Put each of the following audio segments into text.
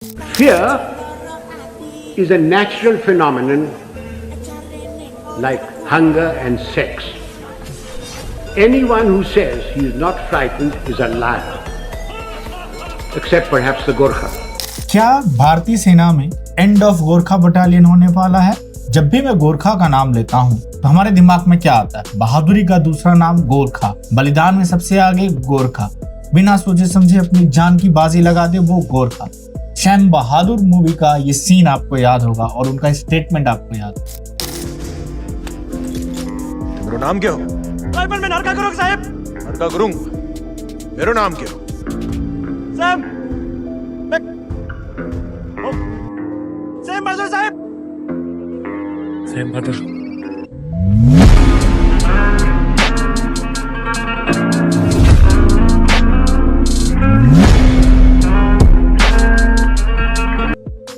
Fear is a natural phenomenon like hunger and sex. Anyone who says he is not frightened is a liar, except perhaps the Gorkha. क्या भारतीय सेना में end of Gorkha battalion होने वाला है? जब भी मैं गोरखा का नाम लेता हूँ तो हमारे दिमाग में क्या आता है? बहादुरी का दूसरा नाम गोरखा, बलिदान में सबसे आगे गोरखा, बिना सोचे समझे अपनी जान की बाजी लगा दे वो गोरखा। शैम बहादुर मूवी का ये सीन आपको याद होगा और उनका स्टेटमेंट आपको याद होगा। मेरा नाम क्या हो? मैं नरका करूंगा साहब। नरका करूंगा। मेरा नाम क्या हो? सैम बहादुर साहब। सैम बहादुर।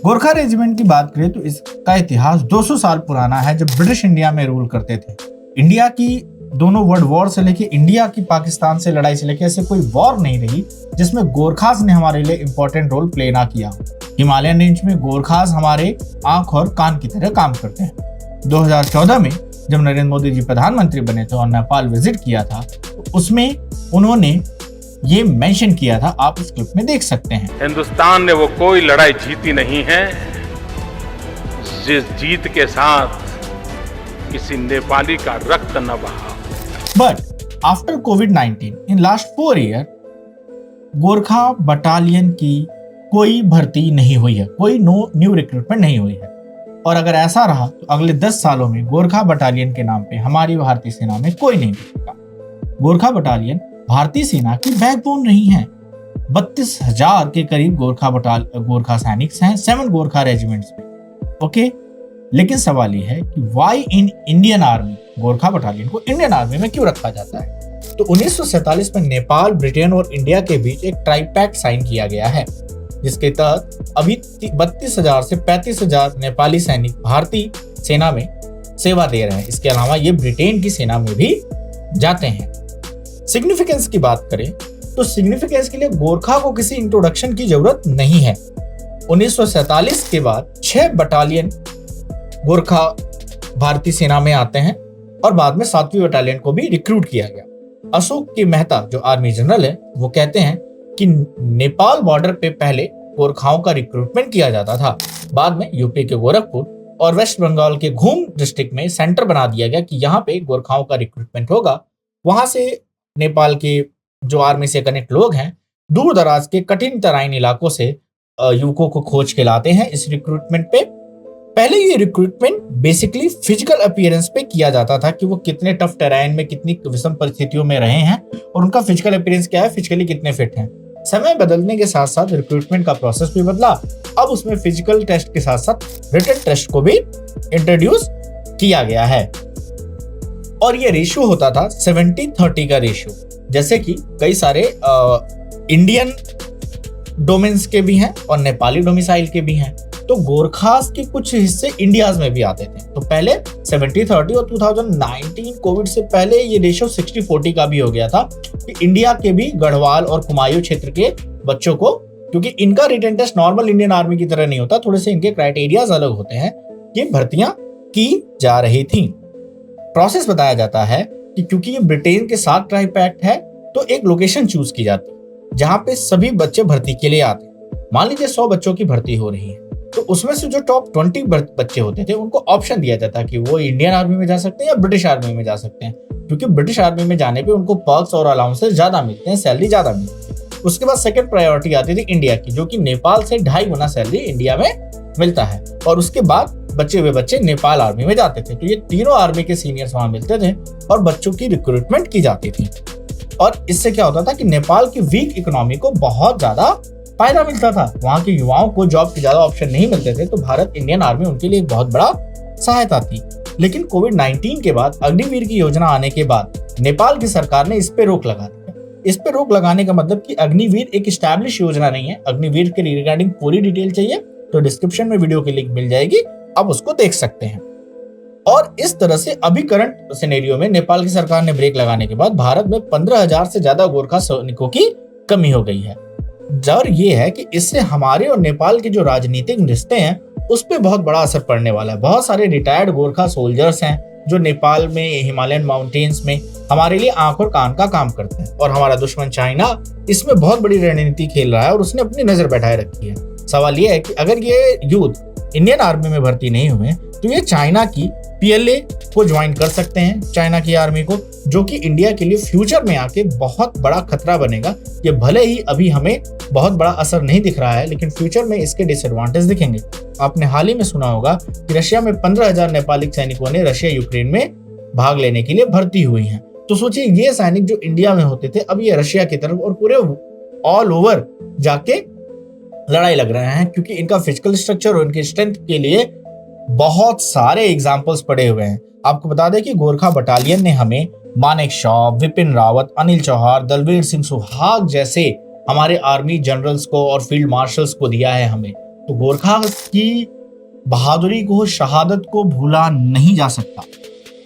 गोरखा रेजिमेंट की बात करें तो इसका इतिहास 200 साल पुराना है, जब ब्रिटिश इंडिया में रूल करते थे। इंडिया की दोनों वर्ल्ड वॉर से लेके इंडिया की पाकिस्तान से लड़ाई से लेके ऐसे कोई वॉर नहीं रही जिसमें गोरखास ने हमारे लिए इंपॉर्टेंट रोल प्ले ना किया हो। हिमालयन रेंज में गोरखास हमारे आंख और कान की तरह काम करते हैं। 2014 में जब नरेंद्र मोदी जी प्रधानमंत्री बने थे और नेपाल विजिट किया था तो उसमें उन्होंने ये मेंशन किया था, आप उस क्लिप में देख सकते हैं। हिंदुस्तान ने वो कोई लड़ाई जीती नहीं है जिस जीत के साथ किसी नेपाली का रक्त न बहा। But after covid in last 4 year Gorkha battalion की कोई भर्ती नहीं हुई है, कोई न्यू रिक्रूटमेंट नहीं हुई है। और अगर ऐसा रहा तो अगले 10 सालों में गोरखा बटालियन के नाम पे हमारी भारतीय सेना में कोई नहीं दिखेगा। गोरखा बटालियन भारतीय सेना की बैकबोन नहीं है। 32,000 के करीब गोरखा सैनिक हैं 7 गोरखा रेजिमेंट्स में। ओके, लेकिन सवाल ये है कि why in Indian army Gorkha battalion को इंडियन आर्मी में क्यों रखा जाता है? तो 1947 में नेपाल, ब्रिटेन और इंडिया के बीच एक ट्राइपैक्ट साइन किया गया है, जिसके तहत अभी 32,000 से 35,000 नेपाली सैनिक भारतीय सेना में सेवा दे रहे हैं। इसके अलावा ये ब्रिटेन की सेना में भी जाते हैं। सिग्निफिकेंस की बात करें तो सिग्निफिकेंस के लिए गोरखा को किसी इंट्रोडक्शन की जरूरत नहीं है। 1947 के बाद 6 बटालियन गोरखा भारतीय सेना में आते हैं और बाद में 7वीं बटालियन को भी रिक्रूट किया गया। अशोक के मेहता जो आर्मी जनरल है वो कहते हैं कि नेपाल बॉर्डर पे पहले गोरखाओं का रिक्रूटमेंट किया जाता था, बाद में यूपी के गोरखपुर और वेस्ट बंगाल के घूम डिस्ट्रिक्ट में सेंटर बना दिया गया कि यहाँ पे गोरखाओं का रिक्रूटमेंट होगा। वहां से नेपाल के जो आर्मी से कनेक्ट लोग हैं दूर दराज के कठिन तराइन इलाकों से युवकों को खोज के लाते हैं इस रिक्रूटमेंट पे। पहले ये रिक्रूटमेंट बेसिकली फिजिकल अपीयरेंस पे किया जाता था कि वो कितने टफ टेराइन में, कितनी विषम परिस्थितियों में रहे हैं और उनका फिजिकल अपीयरेंस क्या है, फिजिकली कितने फिट हैं। समय बदलने के साथ साथ रिक्रूटमेंट का प्रोसेस भी बदला। अब उसमें फिजिकल टेस्ट के साथ साथ रिटन टेस्ट को भी इंट्रोड्यूस किया गया है और ये रेशियो होता था 70-30 का रेशियो। जैसे कि कई सारे इंडियन डोमेन्स के भी हैं और नेपाली डोमिसाइल के भी हैं, तो गोरखास के कुछ हिस्से इंडियाज में भी आते थे। तो पहले 70-30 और 2019 कोविड से पहले ये रेशियो 60-40 का भी हो गया था कि इंडिया के भी गढ़वाल और कुमायूं क्षेत्र के बच्चों को, क्योंकि इनका written test normal Indian army की तरह नहीं होता, थोड़े से इनके क्राइटेरियाज अलग होते हैं, ये भर्तियां की जा रही थी। प्रोसेस बताया जाता है कि क्योंकि ये ब्रिटेन के साथ ट्राइपैक्ट है तो एक लोकेशन चूज की जाती है जहां पे सभी बच्चे भर्ती के लिए आते हैं। मान लीजिए 100 बच्चों की भर्ती हो रही है तो उसमें से जो टॉप 20 बच्चे होते थे उनको ऑप्शन दिया जाता कि वो इंडियन आर्मी में जा सकते हैं या ब्रिटिश आर्मी में जा सकते हैं, क्योंकि ब्रिटिश आर्मी में जाने पे उनको पर्क्स और अलाउंसेस ज्यादा मिलते हैं, सैलरी ज्यादा मिलती है। उसके बाद सेकंड प्रायोरिटी आती थी इंडिया की, जो कि नेपाल से 2.5 गुना सैलरी इंडिया में मिलता है, और उसके बाद बचे हुए बच्चे नेपाल आर्मी में जाते थे। तो ये तीनों आर्मी के सीनियर्स वहां मिलते थे और बच्चों की रिक्रूटमेंट की जाती थी। और इससे क्या होता था कि नेपाल की वीक इकोनॉमी को बहुत ज्यादा फायदा मिलता था। वहां के युवाओं को जॉब के ज्यादा ऑप्शन नहीं मिलते थे, तो भारत इंडियन आर्मी उनके लिए एक बहुत बड़ा सहायता थी। लेकिन कोविड-19 के बाद अग्निवीर की योजना आने के बाद नेपाल की सरकार ने इस पे रोक लगा दी। इस पे रोक लगाने का मतलब कि अग्निवीर एक एस्टैब्लिश योजना नहीं है। अग्निवीर के रिगार्डिंग पूरी डिटेल चाहिए तो डिस्क्रिप्शन में वीडियो की लिंक मिल जाएगी, आप उसको देख सकते हैं। और इस तरह से अभी करंट सिनेरियो में नेपाल की सरकार ने ब्रेक लगाने के बाद भारत में 15,000 से ज्यादा गोरखा सैनिकों की कमी हो गई है। डर ये है कि इससे हमारे और नेपाल के जो राजनीतिक रिश्ते हैं उस पर बहुत बड़ा असर पड़ने वाला है। बहुत सारे रिटायर्ड गोरखा सोल्जर्स हैं जो नेपाल में, हिमालयन माउंटेन्स में हमारे लिए आंख और कान का काम करते हैं, और हमारा दुश्मन चाइना इसमें बहुत बड़ी रणनीति खेल रहा है और उसने अपनी नजर बैठाए रखी है। सवाल यह है कि अगर ये यूथ इंडियन आर्मी में भर्ती नहीं हुए तो ये चाइना की PLA को ज्वाइन कर सकते हैं, चाइना की आर्मी को, जो कि इंडिया के लिए फ्यूचर में आके बहुत बड़ा खतरा बनेगा। ये भले ही अभी हमें बहुत बड़ा असर नहीं दिख रहा है, लेकिन फ्यूचर में इसके डिसएडवांटेज दिखेंगे। आपने हाल ही में सुना होगा कि रशिया में 15,000 नेपाली सैनिकों ने रशिया यूक्रेन में भाग लेने के लिए भर्ती हुई हैं। तो सोचिए, ये सैनिक जो इंडिया में होते थे अब ये रशिया की तरफ और पूरे ऑल ओवर जाके लड़ाई लग रहे हैं, क्योंकि इनका फिजिकल स्ट्रक्चर और इनकी स्ट्रेंथ के लिए बहुत सारे एग्जाम्पल्स पड़े हुए हैं। आपको बता दें कि गोरखा बटालियन ने हमें मानेकशॉ, विपिन रावत, अनिल चौहान, दलवीर सिंह सुहाग जैसे हमारे आर्मी जनरल्स को और फील्ड मार्शल्स को दिया है हमें। तो गोरखा की बहादुरी को, शहादत को भूला नहीं जा सकता,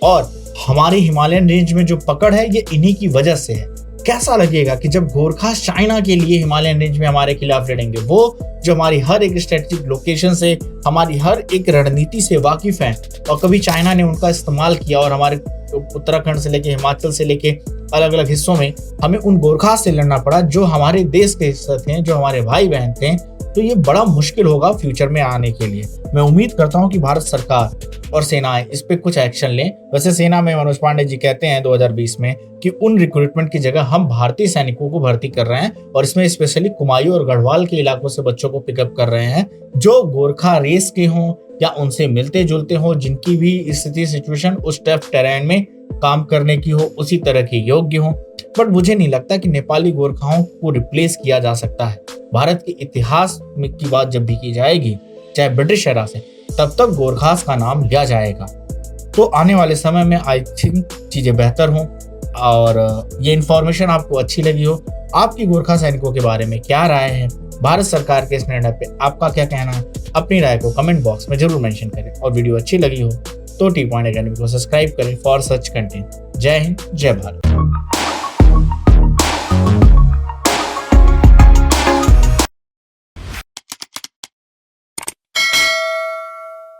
और हमारी हिमालयन रेंज में जो पकड़ है ये इन्हीं की वजह से है। कैसा लगेगा कि जब गोरखा चाइना के लिए हिमालयन रेंज में हमारे खिलाफ लड़ेंगे, वो जो हमारी हर एक स्ट्रेटेजिक लोकेशन से, हमारी हर एक रणनीति से वाकिफ हैं, और कभी चाइना ने उनका इस्तेमाल किया और हमारे उत्तराखंड से लेके हिमाचल से लेके अलग अलग हिस्सों में हमें उन गोरखा से लड़ना पड़ा जो हमारे देश के हिस्से थे, जो हमारे भाई बहन थे। तो ये बड़ा मुश्किल होगा फ्यूचर में आने के लिए। मैं उम्मीद करता हूं कि भारत सरकार और सेनाएं इस पे कुछ एक्शन लें। वैसे सेना में मनोज पांडे जी कहते हैं 2020 में कि उन रिक्रूटमेंट की जगह हम भारतीय सैनिकों को भर्ती कर रहे हैं, और इसमें स्पेशली कुमायूं और गढ़वाल के इलाकों से बच्चों को पिकअप कर रहे हैं जो गोरखा रेस के हों या उनसे मिलते जुलते हों, जिनकी भी स्थिति सिचुएशन उस टफ टेरेन में काम करने की हो, उसी तरह के योग्य हों। बट मुझे नहीं लगता कि नेपाली गोरखाओं को रिप्लेस किया जा सकता है। भारत के इतिहास में की बात जब भी की जाएगी, चाहे ब्रिटिश एरा से, तब तक गोरखास का नाम लिया जाएगा। तो आने वाले समय में आई थिंक चीजें बेहतर हों, और ये इन्फॉर्मेशन आपको अच्छी लगी हो। आपकी गोरखा सैनिकों के बारे में क्या राय है, भारत सरकार के इस निर्णय पे आपका क्या कहना है, अपनी राय को कमेंट बॉक्स में जरूर मेंशन करें। और वीडियो अच्छी लगी हो तो टी पॉइंट एकेडमी को सब्सक्राइब करें फॉर सच कंटेंट। जय हिंद, जय भारत।